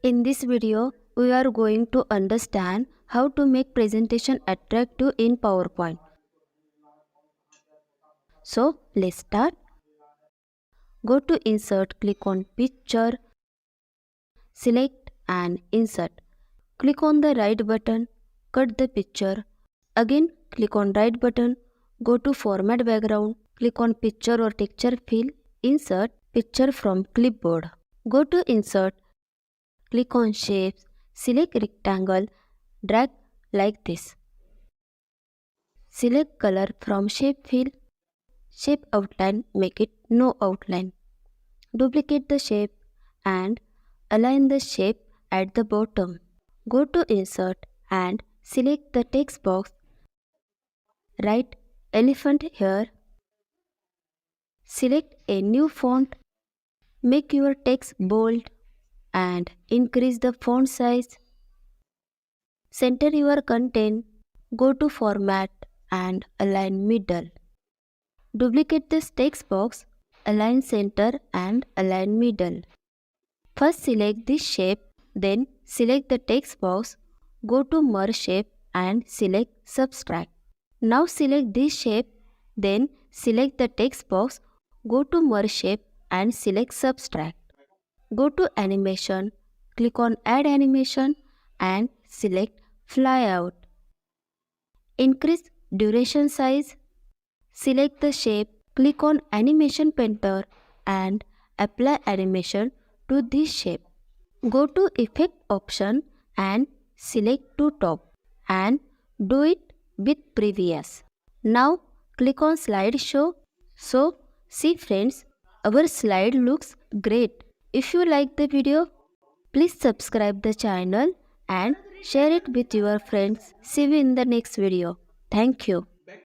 In this video, we are going to understand how to make presentation attractive in PowerPoint. So, let's start. Go to Insert, click on Picture, select and Insert. Click on the right button, cut the picture. Again, click on right button, go to Format Background, click on Picture or Texture Fill, Insert Picture from Clipboard. Go to Insert, click on Shapes, select Rectangle, drag like this. Select Color from Shape Fill, Shape Outline, make it no outline. Duplicate the shape and align the shape at the bottom. Go to Insert and select the text box. Write Elephant here. Select a new font. Make your text bold and increase the font size. Center your content. Go to Format and align middle. Duplicate this text box, align center and align middle. First select this shape, then select the text box, go to Merge Shape and select Subtract. Now select this shape, then select the text box, go to Merge Shape and select Subtract. Go to Animation, click on Add Animation and select Fly Out. Increase duration size. Select the shape, click on Animation Painter and apply animation to this shape. Go to Effect option and select to top and do it with previous. Now click on Slideshow. So see friends, our slide looks great. If you like the video, please subscribe the channel and share it with your friends. See you in the next video. Thank you.